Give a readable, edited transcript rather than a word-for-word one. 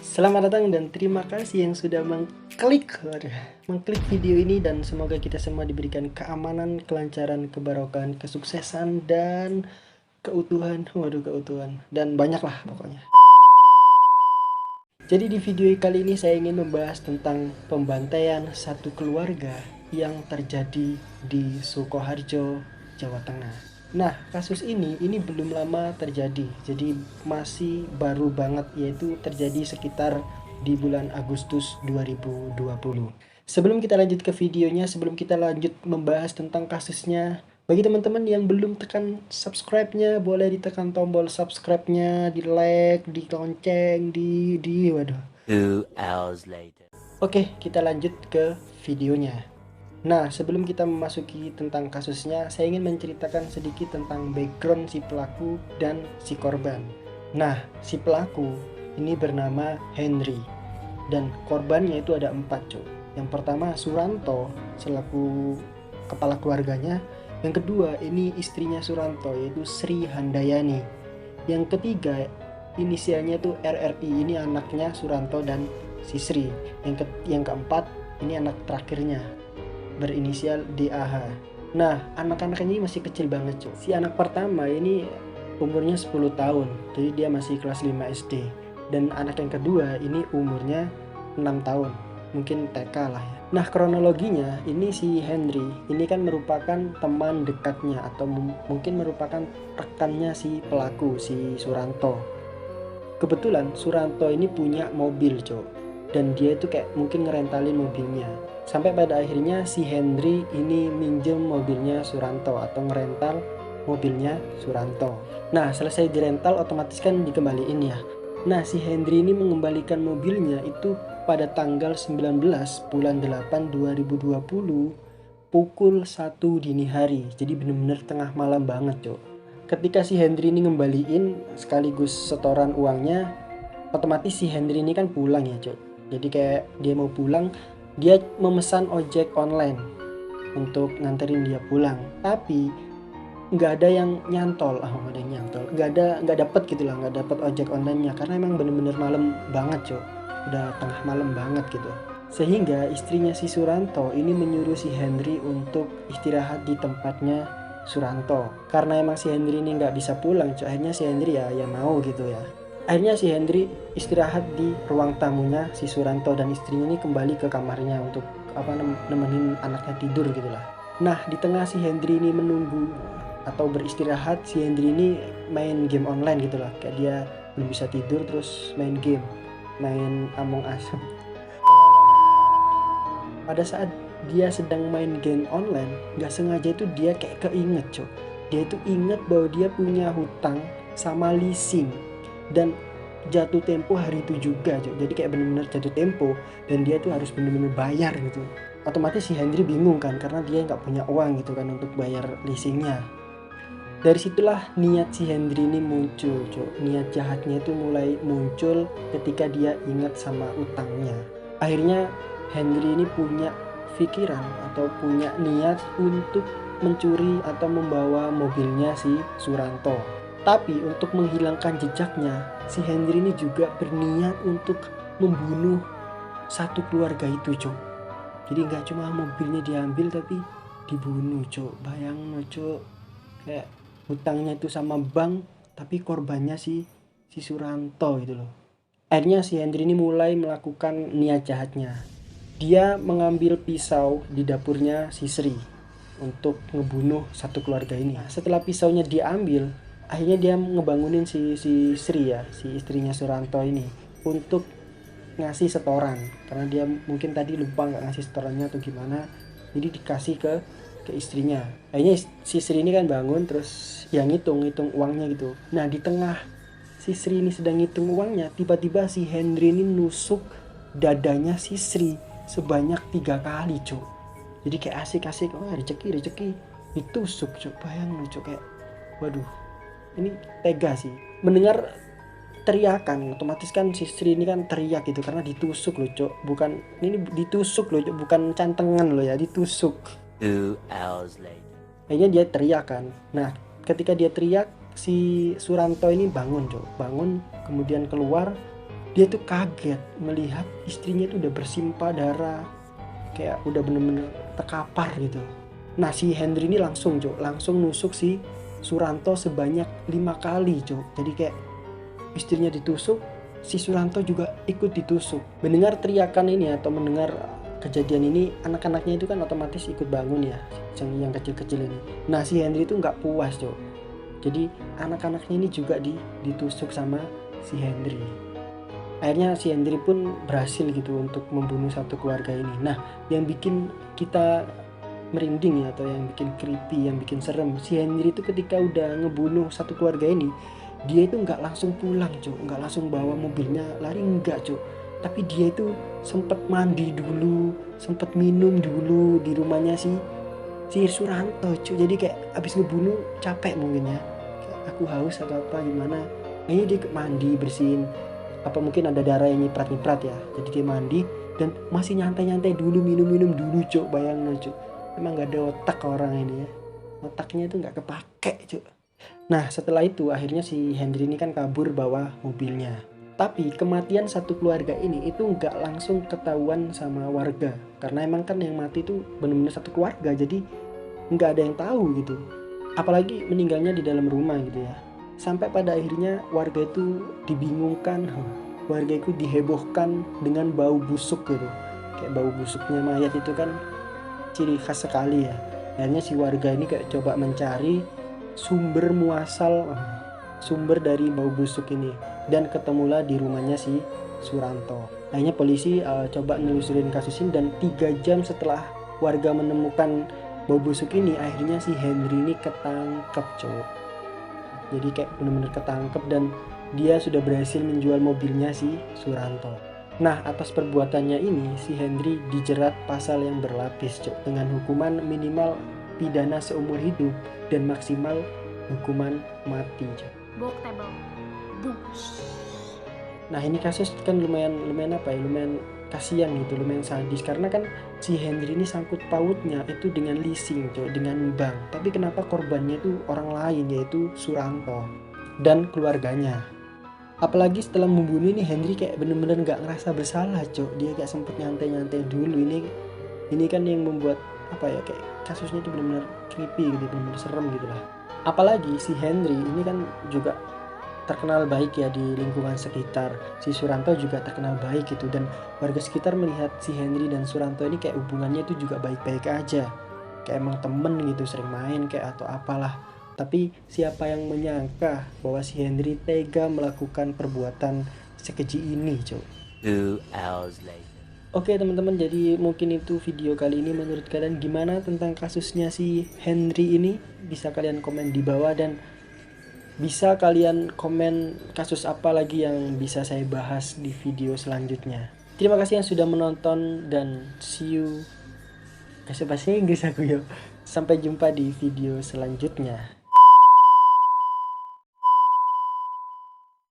Selamat datang dan terima kasih yang sudah mengklik video ini, dan semoga kita semua diberikan keamanan, kelancaran, kebarokan, kesuksesan dan keutuhan. Keutuhan dan banyak lah pokoknya. Jadi di video kali ini saya ingin membahas tentang pembantaian satu keluarga yang terjadi di Sukoharjo, Jawa Tengah. Nah, kasus ini belum lama terjadi, jadi masih baru banget, yaitu terjadi sekitar di bulan Agustus 2020. Sebelum kita lanjut ke videonya, sebelum kita lanjut membahas tentang kasusnya, bagi teman-teman yang belum tekan subscribe-nya, boleh ditekan tombol subscribe-nya, di like, di lonceng, waduh. 2 hours later. Oke, kita lanjut ke videonya. Nah, sebelum kita memasuki tentang kasusnya, saya ingin menceritakan sedikit tentang background si pelaku dan si korban. Nah, si pelaku ini bernama Henry, dan korbannya itu ada 4, cuy. Yang pertama Suranto selaku kepala keluarganya. Yang kedua ini istrinya Suranto, yaitu Sri Handayani. Yang ketiga inisialnya itu RRI, ini anaknya Suranto dan si Sri. Yang keempat ini anak terakhirnya, berinisial DAH. Nah, anak-anak ini masih kecil banget, cuy. Si anak pertama ini umurnya 10 tahun, jadi dia masih kelas 5 SD. Dan anak yang kedua ini umurnya 6 tahun, mungkin TK lah ya. Nah, kronologinya ini si Henry ini kan merupakan teman dekatnya atau mungkin merupakan rekannya si pelaku, si Suranto. Kebetulan Suranto ini punya mobil, cuy, dan dia itu kayak mungkin ngerentalin mobilnya. Sampai pada akhirnya si Henry ini minjem mobilnya Suranto atau ngerental mobilnya Suranto. Nah, selesai dirental otomatis kan dikembaliin ya. Nah, si Henry ini mengembalikan mobilnya itu pada tanggal 19 bulan 8 2020 pukul 1 dini hari. Jadi bener-bener tengah malam banget, cok. Ketika si Henry ini ngembaliin sekaligus setoran uangnya, otomatis si Henry ini kan pulang ya, cok. Jadi kayak dia mau pulang, dia memesan ojek online untuk nganterin dia pulang, tapi nggak ada yang nyantol, nggak dapet gitu lah, nggak dapet ojek online-nya karena emang bener-bener malam banget, cok, udah tengah malam banget gitu. Sehingga istrinya si Suranto ini menyuruh si Henry untuk istirahat di tempatnya Suranto, karena emang si Henry ini nggak bisa pulang, cok. Akhirnya si Henry ya mau gitu ya. Akhirnya si Henry istirahat di ruang tamunya si Suranto, dan istrinya ini kembali ke kamarnya untuk nemenin anaknya tidur gitulah. Nah, di tengah si Henry ini menunggu atau beristirahat, si Henry ini main game online gitulah. Kayak dia belum bisa tidur terus main game, main Among Us. Pada saat dia sedang main game online, nggak sengaja itu dia kayak keinget, cok. Dia itu inget bahwa dia punya hutang sama leasing dan jatuh tempo hari itu juga, cok. Jadi kayak bener-bener jatuh tempo dan dia tuh harus bener-bener bayar gitu. Otomatis si Henry bingung kan, karena dia nggak punya uang gitu kan untuk bayar leasingnya. Dari situlah niat si Henry ini muncul, cok. Niat jahatnya itu mulai muncul ketika dia ingat sama utangnya. Akhirnya Henry ini punya pikiran atau punya niat untuk mencuri atau membawa mobilnya si Suranto. Tapi untuk menghilangkan jejaknya, si Henry ini juga berniat untuk membunuh satu keluarga itu, cok. Jadi nggak cuma mobilnya diambil, tapi dibunuh, cok. Bayang, cok, kayak hutangnya itu sama bank, tapi korbannya si Suranto gitu loh. Akhirnya si Henry ini mulai melakukan niat jahatnya. Dia mengambil pisau di dapurnya si Sri untuk ngebunuh satu keluarga ini. Setelah pisaunya diambil, akhirnya dia ngebangunin si Sri ya, si istrinya Suranto ini, untuk ngasih setoran, karena dia mungkin tadi lupa nggak ngasih setorannya atau gimana, jadi dikasih ke istrinya. Akhirnya si Sri ini kan bangun terus yang ngitung uangnya gitu. Nah, di tengah si Sri ini sedang ngitung uangnya, tiba-tiba si Henry ini nusuk dadanya si Sri sebanyak 3 kali, cuk. Jadi kayak asik-asik, rezeki ditusuk, cuk. Bayang lu, cuk, kayak waduh, ini tega sih. Mendengar teriakan, otomatis kan si Sri ini kan teriak gitu karena ditusuk loh, cuk. Bukan ini ditusuk loh, cuk, bukan cantengan loh ya, ditusuk. 2 hours later. Akhirnya dia teriak kan. Nah, ketika dia teriak, si Suranto ini bangun, cuk. Bangun, kemudian keluar Dia tuh kaget melihat istrinya tuh udah bersimpah darah, kayak udah bener-bener terkapar gitu. Nah si Henry ini langsung nusuk si Suranto sebanyak 5 kali Jadi kayak istrinya ditusuk, si Suranto juga ikut ditusuk. Mendengar teriakan ini atau mendengar kejadian ini, anak-anaknya itu kan otomatis ikut bangun ya, yang kecil-kecil ini. Nah si Henry itu nggak puas jadi anak-anaknya ini juga ditusuk sama si Henry. Akhirnya si Henry pun berhasil gitu untuk membunuh satu keluarga ini. Nah yang bikin kita merinding ya, atau yang bikin creepy, yang bikin serem, si Henry itu ketika udah ngebunuh satu keluarga ini, dia itu nggak langsung pulang nggak langsung bawa mobilnya lari, enggak tapi dia itu sempet mandi dulu, sempet minum dulu di rumahnya si Suranto jadi kayak abis ngebunuh capek mungkin ya, kayak aku haus atau apa gimana, kayaknya dia mandi bersihin, apa mungkin ada darah yang nyiprat ya, jadi dia mandi dan masih nyantai dulu, minum dulu bayangin emang gak ada otak orang ini ya, otaknya itu gak kepake Nah setelah itu akhirnya si Henry ini kan kabur bawa mobilnya. Tapi kematian satu keluarga ini itu gak langsung ketahuan sama warga, karena emang kan yang mati itu benar-benar satu keluarga, jadi gak ada yang tahu gitu, apalagi meninggalnya di dalam rumah gitu ya. Sampai pada akhirnya warga itu dibingungkan, warga itu dihebohkan dengan bau busuk gitu, kayak bau busuknya mayat itu kan ciri khas sekali ya. Akhirnya si warga ini kayak coba mencari sumber dari bau busuk ini, dan ketemulah di rumahnya si Suranto. Akhirnya polisi coba nelusurin kasus ini, dan 3 jam setelah warga menemukan bau busuk ini, akhirnya si Henry ini ketangkep jadi kayak benar-benar ketangkep, dan dia sudah berhasil menjual mobilnya si Suranto. Nah atas perbuatannya ini si Henry dijerat pasal yang berlapis dengan hukuman minimal pidana seumur hidup dan maksimal hukuman mati Book table. Booms. Nah ini kasus kan lumayan kasihan gitu, lumayan sadis, karena kan si Henry ini sangkut pautnya itu dengan leasing dengan bank, tapi kenapa korbannya itu orang lain, yaitu Suranto dan keluarganya. Apalagi setelah membunuh ini Henry kayak bener-bener gak ngerasa bersalah dia kayak sempet nyantai dulu. Ini kan yang membuat apa ya, kayak kasusnya itu bener-bener creepy gitu, bener-bener serem gitu lah. Apalagi si Henry ini kan juga terkenal baik ya di lingkungan sekitar, si Suranto juga terkenal baik gitu, dan warga sekitar melihat si Henry dan Suranto ini kayak hubungannya itu juga baik-baik aja, kayak emang temen gitu, sering main kayak atau apalah. Tapi siapa yang menyangka bahwa si Henry tega melakukan perbuatan sekeji ini 2 hours later. Oke teman-teman, jadi mungkin itu video kali ini. Menurut kalian gimana tentang kasusnya si Henry ini? Bisa kalian komen di bawah, dan bisa kalian komen kasus apa lagi yang bisa saya bahas di video selanjutnya. Terima kasih yang sudah menonton, dan see you. Kasih bahasa Inggris aku ya. Sampai jumpa di video selanjutnya.